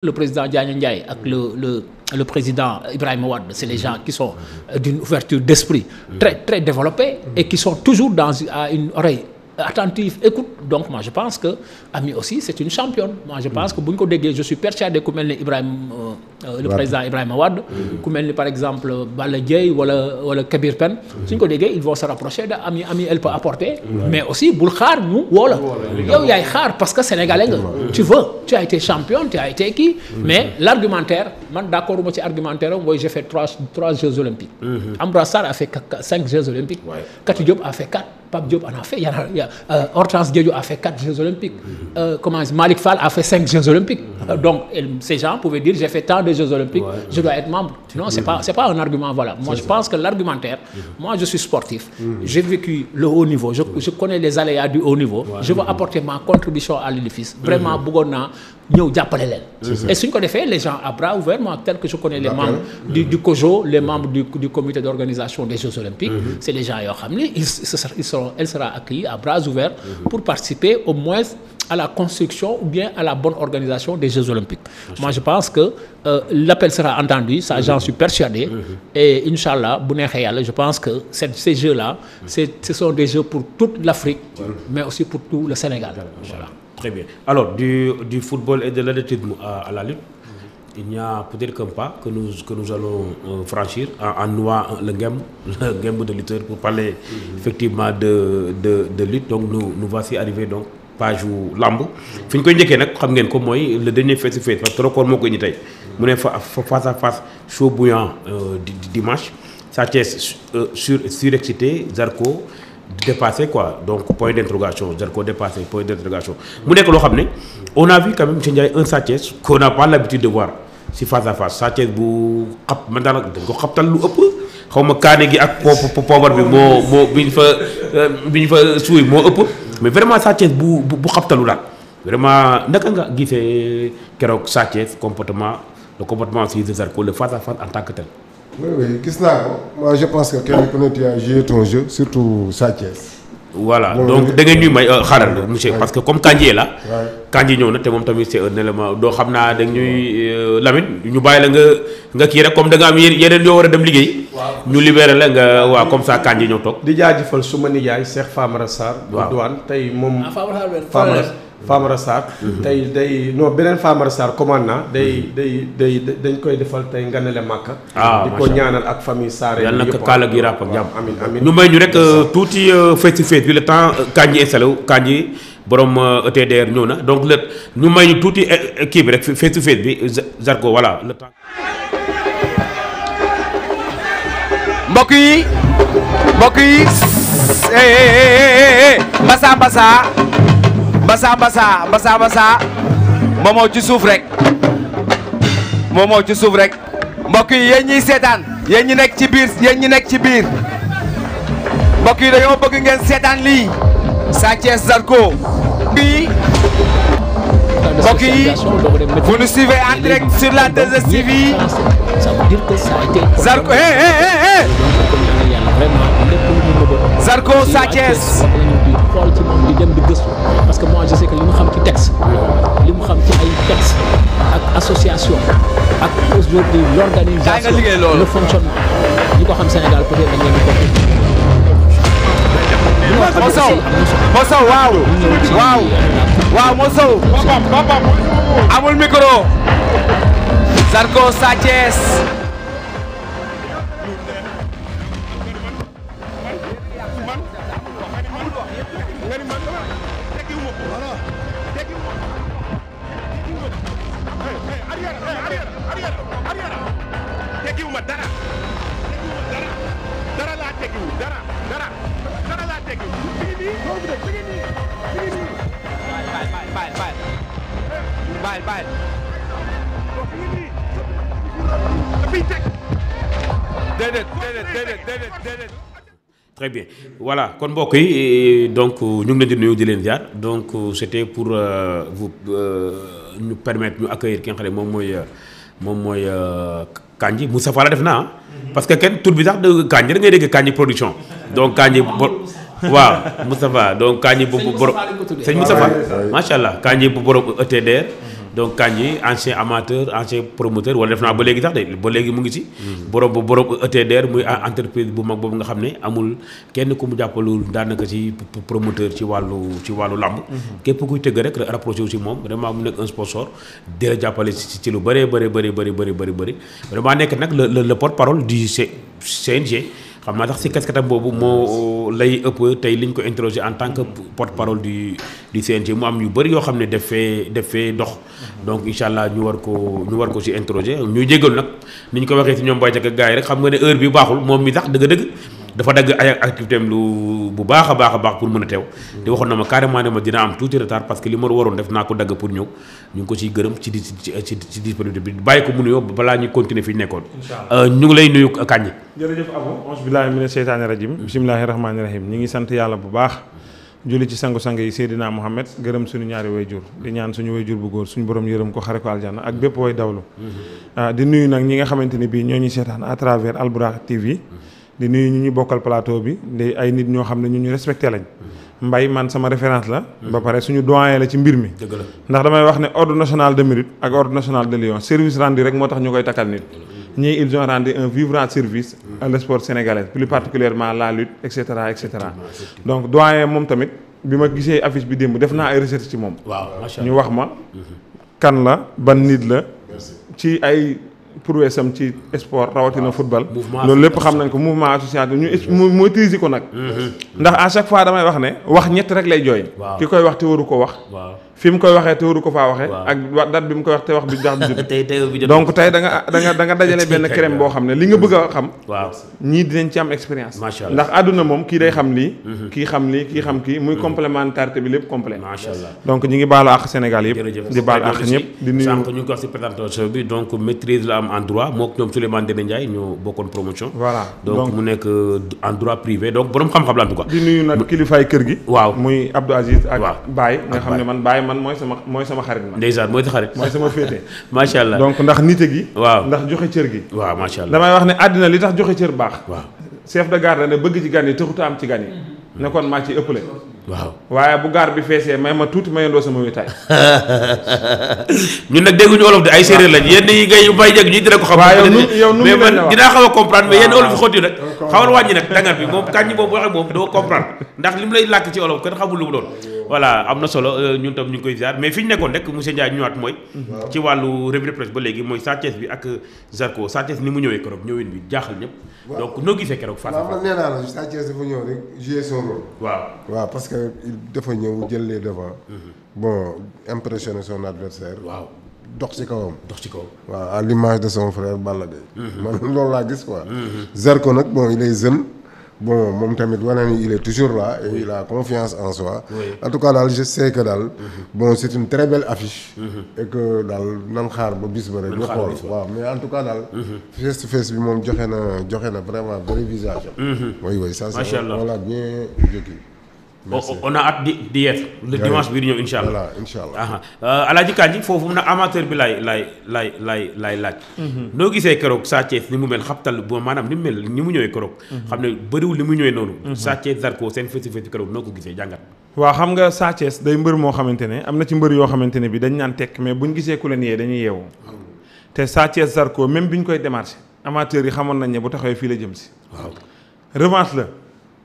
Le président Diagne Ndiaye ak le président Ibrahima Wade, c'est les gens qui sont d'une ouverture d'esprit très développée et qui sont toujours à une oreille attentive, écoute. Donc moi je pense que Ami aussi c'est une championne. Moi je pense que bu ñu ko déggee, je suis persuadé ku mel ni le président Ibrahima Wade, ku mel ni par exemple Balla Dieye wala Kabir Pène, suñ ko déggee ils vont se rapprocher de Ami elle peut apporter, mais aussi bul xaar ñu woola yow yaay xaar parce que sénégalais nga, tu as été champion, tu as été kii, mais l'argumentaire, man d'accord uma ci argumentaire am, mooy j'ai fait trois Jeux olympiques. Ambroise Sarr a fait 5 Jeux olympiques, Kati Diop a fait 4, Pape Diop en a fait, Hortense Diédhiou a fait 4 Jeux olympiques, Malick Fall a fait 5 Jeux olympiques. Donc ces gens pouvaient dire j'ai fait tant de Jeux olympiques, je dois être membre. Non, c'est pas un argument, voilà. Moi je pense que l'argumentaire, moi je suis sportif, j'ai vécu le haut niveau, je connais les aléas du haut niveau, je veux apporter ma contribution à l'édifice. Vraiment bëggoon naa ñëw jàppale leen. Et suñ ko defee, les gens à bras ouverts, moi tel que je connais les membres du COJO, les membres du comité d'organisation des Jeux olympiques, c'est les gens yoo xam ni elle sera accueillie à bras ouverts pour participer au moins à la construction ou bien à la bonne organisation des Jeux olympiques. Moi je pense que l'appel sera entendu, ça j'en suis persuadé, et Inch'Allah bu neexee Yàlla, je pense que ces jeux-là, ce sont des jeux pour toute l'Afrique, mais aussi pour tout le Sénégal. Voilà. Très bien. Alors du football et de l'athlétisme à la lutte, il y a peut-être qu'un pas que nous allons franchir en nouant le game de lutteur pour parler effectivement de lutte. Donc nous voici arrivés donc page u lamb fi ñu koy njëkkee nag xam ngeen ko mooy le dernier face to face parce que record moo koy indi tey mu ne face à face chaud bouillant dimanche. Sa Thiès surexcité, Zarko dépassé quoi, donc point d'interrogation, Zarko dépassé, point d'interrogation. mu nekk loo xam ne on a vu quand même chez Ndiaye un Sa Thiès qu'on n'a pas l'habitude de voir si face à face. Sa Thiès bu xap man daanaka dañ ko xaptal lu ëpp xaw ma kaane gi ak poobar bi moo bi ñu fa suuy moo ëpp, mais vraiment Sa Thiès bu xaptalu daal vraiment naka nga gisee keroog Sa Thiès le comportement aussi de Zarko, le face à face en tant que tel. Oui, gis naa ko. Moi je pense que kenn ku nekk a joué ton jeu, surtout Sa Thiès. Voilà, donc da ngeen ñuy may xaaral monsieur, parce que comme Kandji est là, Kandji ñëw na te moom tamit c'est un élément doo xam naa da ñuy Lamine ñu bàyyi la nga kii rek comme da nga am yeneen yoo war a dem liggéey. ñu libéré la nga waaw comme ça Kandji ñëw toog. di jaajëfal suma nijaay Cheikh Famara Sarr. waaw douane tey moom. Famara Sarr. tey day non beneen Famara Sarr commandant dañ koy defal tey nganale Màkka. di ko ñaanal ak famille Sarr. yàlla na ko kaala gi ràpp ak jàmm. amiin ñu may ñu rek tuuti face to face bi le temps Kandji installé wu Kandji borom ETDR ñëw na donc ñu may ñu tuuti kii bi rek face to face bi Zarko voilà le temps. mbokk yi Mbassa moomoo ci suuf rek mbokk yi yéen ñiy seetaan yéen ñi nekk ci biir mbokk yi dañoo bëgg ngeen seetaan lii Sa Thiès Zarko mbokk yi vous nous suivez en direct sur la 2STV. Ça veut dire que ça a été Zarko Zarko Sa Thiès xool ci moom di dem di gëstu parce que moi je sais que li mu xam ci texte, li mu xam ci ay texte ak association ak aujourd'hui l'organisation, le fonctionnement ñi ko xam Sénégal peut-être dañ leen di Mosow waaw Mosow amul micro Zarko Sa Thiès bàyyi déedéet. Très bien voilà kon mbokk yi donc ñu ngi leen di nuyu di leen ziar donc c'était pour vous ñu permettre ñu accueillir ki nga xam ne moom mooy Kandji Moustapha la def naa parce que kenn tur bi sax de Kandji da ngay dégg Kandji production donc Kandji waaw Moustapha donc Kandji bu borom sëñ Moustapha macha allah Kandji bu borom ETDR donc Kandji ancien amateur ancien promoteur wala def naa ba léegi sax de ba léegi mu ngi ci. borom ETDR muy entreprise bu mag boobu nga xam ne amul kenn ku mu jàppalul daanaka ci promoteur ci wàllu làmb. képp kuy tëgg rek rapproché wu si moom vraiment mu nekk un sponsor di la jàppale ci lu bëree bëri vraiment nekk nag le porte-parole du CNG. xam naa sax si casquette boobu moo lay ëpp tey liñ ko interroger en tant que porte-parole du CNG mu am yu bëri yoo xam ne daf fee dox donc incha allah ñu war ko si interroger ñuy jégalu nag ni ñu ko waxee si ñoom Boy Diack ak gars yi rek xam nga ne heure bi baaxul moom mi sax dëgg-dëgg dafa dagg ay activité am lu bu baax a baax pour mën a teew te waxoon na ma carrément ne ma dina am tuuti retard parce que li ma waroon def naa ko dagg pour ñëw ñu ngi ko ciy gërëm ci disponibilité bi bàyyi ko mu nuyoo balaa ñuy continuer fi ñu nekkoon. ñu ngi lay nuyu Kandji. jërëjëf Abou auzu billaahi mina sheytaani rajim bismillaahi rahmaani rahim ñi ngi sant yàlla bu baax julli ci sangu-sang yi Seydina Mohamed gërëm suñu ñaari wayjur di ñaan suñu wayjur bu góor suñu borom yërëm ko xare ko aljanna ak bépp way dawlu di nuyu nag ñi nga xamante ni bii ñoo ñuy seetaan à travers Albourakh TV di nuyu ñu bokkal plateau bi di ay nit ñoo xam ne ñu respecté lañ Mbaye man sama référence la ba pare suñu doyen la ci mbir mi ndax damay wax ne ordre national de mérite ak ordre national de lion service rendu rek moo tax ñu koy takkal nit ñii ils ont rendu un vibrant service à le sport sénégalais plus particulièrement la lutte et cetera donc doyen moom tamit bi ma gisee affiche bi démb def naa ay recherche ci moom ñu wax ma kan la ban nit la ci ay prouessam ci sport rawatina football loolu lépp xam nañ ko mouvement associatif ñu maîtriser ko nag ndax à chaque fois damay wax ne wax ñett rek lay jooy ki koy wax te waru ko wax fi mu koy waxee te waru ko faa waxee ak date bi mu koy wax te wax bi jax bi jot donc tey da nga dajale benn crème boo xam ne li nga bëgg a xam ñii dinañ ci am expérience ndax àdduna moom kii day xam lii kii xam lii kii xam kii muy complémentarité bi lépp complet donc ñi ngi baalu àq Sénégal yëpp di baalu àq ñëpp di nuyu sànq ñu ngi ko wax si présentation bi donc maîtrise la am en droit moo ñoom Souleymane Ndéné Ndiaye ñoo bokkoon promotion voilà donc mu nekk en droit privé donc borom xam-xam la en tout cas di nuyu nag kilifaay kër gi waaw muy Abdou Aziz ak Baye nga xam ne man Baye man mooy sama xarit ma ndeysaan mooy sa xarit mooy sama féete macha allah donc ndax nite gi waaw ndax joxe cër gi waaw macha allah damay wax ne àddina li tax joxe cër baax waaw chef de garde ne bëgg ci gan yi taxuta am ci gan yi ne kon maa ci ëppale waaw waaye bu gaar bi feesee may ma tuuti ma yendoo sama wétaay ñun nag dégguñu olof de ay séeréer lañ yenn yi ngay may jég ñu dina ko xam mais man dinaa xaw a comprendre mais yenn olof yi xóot yi nag xawal wàññi nag dangar bi moom Kandji boobu waxee moom doo comprendre ndax li mu lay làkk ci olof kenn xamul lu mu doon voilà am na solo ñun tam ñu ngi koy ziar mais fi ñu nekkoon rek monsieur Ndiaye ñëwaat mooy ci wàllu revue de presse ba léegi mooy Sa Thiès bi ak Zarko Sa Thiès ni mu ñëwee keroog ñëwin bi jaaxal ñëpp donc noo gisee keroog face à face man nee naa la Sa Thiès dafa ñëw rek jouer son rôle waaw parce que dafa ñëw jël les devants bon impressionner son adversaire waaw dox ci kawam waaw à l'image de son frère Balla Gaye man loolu laa gis quoi Zarko nag bon il est jeune bon moom tamit wane ni il est toujours là et il a confiance en soi en tout cas daal je sais que daal bon c'est une très belle affiche et que daal nan xaar ba bis ba rek ñu xool waaw mais en tout cas daal face to face bi moom joxe na vraiment vrai visage oui ça c'est on l'a bien vécu. On a hâte d'y être le dimanche bii di ñëw incha allah. voilà incha allah. Alaaji Kandji foofu mu ne amateur bi laay laaj. noo gisee keroog Sa Thiès ni mu mel xabtal bu maanaam ni mu mel ni mu ñëwee keroog. xam ne bëriwul ni mu ñëwee noonu. Sa Thiès Zarko seen face-to-face keroog noo ko gisee jàngat. waaw xam nga Sa Thiès day mbër moo xamante ne am na ci mbër yoo xamante ne bi dañ naan tekk mais buñ gisee ku leen yee dañuy yeewu. te Sa Thiès Zarko même biñ koy démarché amateur yi xamoon nañ ne bu taxawee fii la jëm si. waaw revanche la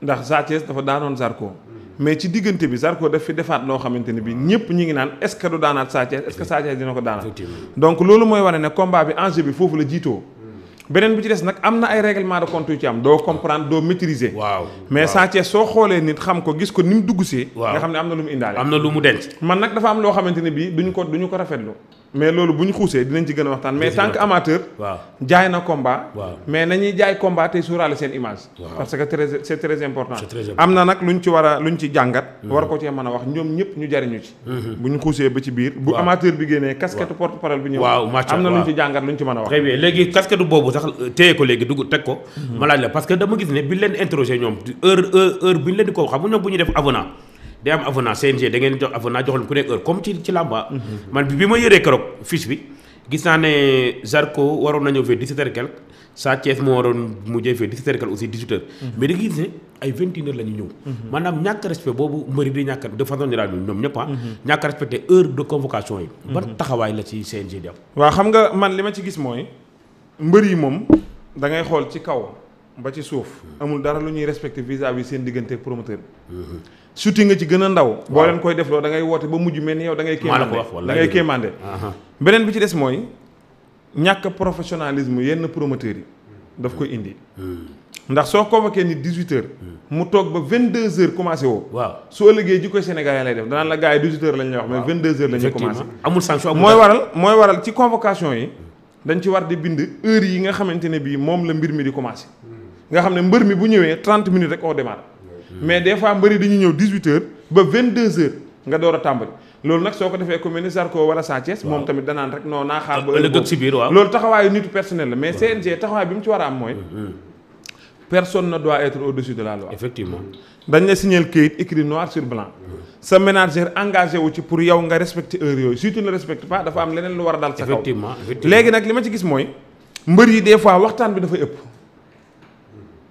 ndax Sa Thiès dafa daanoon Zarko mais ci diggante bi Zarko daf fi defaat loo xamante ne bi ñëpp ñi ngi naan est-ce que du daanaat Sa Thiès est-ce que Sa Thiès dina ko daanaat donc loolu mooy wane ne combat bi enjeu bi foofu la jiitoo beneen bi ci des nag am na ay règlement de compte yu ci am doo comprendre doo maîtriser mais Sa Thiès soo xoolee nit xam ko gis ko ni mu dugg see nga xam ne am na lu mu indaale am na lu mu denc man nag dafa am loo xamante ne bii duñu ko rafetlu mais loolu bu ñu xuusee dinañ ci gën a waxtaan mais tant que amateur jaay na combat mais nañuy jaay combat tey suuraale seen image parce que c'est très important am na nag luñ ci jàngat war ko cee mën a wax ñoom ñëpp ñu jariñu ci bu ñu xuusee ba ci biir bu amateur bi génnee casquette porte-parole bi ñëw am na luñ ci jàngat luñ ci mën a wax très bien léegi casquette boobu sax téye ko léegi dugg teg ko ma laaj la parce que dama gis ne bi leen interroger ñoom heure bi ñu leen di ko xam nga ñoom bu ñu def avenant day am avenant CNG da ngeen jox avenant jox leen ku nekk heure comme ci làmba man bi ma yëree keroog fiche bi gis naa ne Zarko waroon na ñëw fee 17h quelque Sa Thiès moo waroon mujjee fee 17h quelque aussi 18h mais da nga gis ne ay 21h la ñu ñëw. maanaam ñàkk respect boobu mbëri di ñàkk de façon générale ñoom ñëpp ñàkk respecté heure de convocation yi. ban taxawaay la ci CNG di am. waaw xam nga man li ma ci gis mooy mbër yi moom da ngay xool ci kaw ba ci suuf amul dara lu ñuy respecté vis-à-vis seen diggante promoteur bi. shooting nga ci gën a ndaw. boo leen koy defloo da ngay woote ba mujj mel ni yow da ngay. da ngay kéemaande. beneen bi ci des mooy ñàkk professionnalisme yenn promoteurs yi daf koy indi. ndax soo convoqué ni 18h. mu toog ba 22h commencé woo. waaw su ëllëgee ji koy Sénégal lay def danaan la gars yi 18h lañ lay wax mais 22h la ñuy commencé. amul sanction mooy waral ci convocation yi dañ ci war di bind heure yi nga xamante ne bii moom la mbir mi di commencé. nga xam ne mbër mi bu ñëwee 30 minutes rek on démarre. mais des fois mbëri dañuy ñëw 18h ba 22h nga door a tàmbali. loolu nag soo ko defee comme ni Zarko wala Sa Thiès moom tamit danaan rek non naa xaar ba ëllëg si biir waaw loolu taxawaayu nitu personnel la mais CNG taxawaay bi mu ci war a am mooy personne ne doit être au-dessus de la loi. Effectivement. dañ la signer kayit écrit noir sur blanc. sa manager engagé wu ci pour yow nga respecter heure yooyu si tu ne respectes pas dafa am leneen lu war a dal sa kaw. effectivement léegi nag li ma ci gis mooy mbër yi des fois waxtaan bi dafay ëpp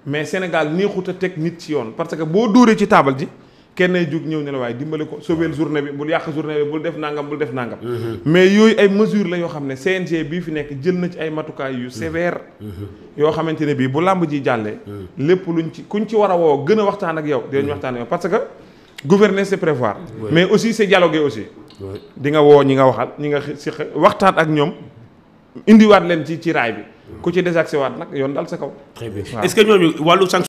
mais Sénégal neexut a teg nit ci yoon parce que boo dóoree ci taabal ji kenn ay jóg ñëw ne la waaye dimbali ko sauver journée bi bul yàq journée bi bul def nangam bul def nangam. mais yooyu ay mesures la yoo xam ne CNG bii fi nekk jël na ci ay matukaay yu sévère. yoo xamante ne bii bu làmb ji jàllee. lépp kuñ ci war a woo gën a waxtaan ak yow dinañ waxtaan ak yow parce que gouverner c'est prévoir. mais aussi c'est dialoguer aussi. di nga woo ñi nga waxal ñi nga si waxtaan ak ñoom indiwaat leen ci raay bi. ku ci désaxé waat nag yoon dal sa kaw. très bien est-ce que ñooñu wàllu sanction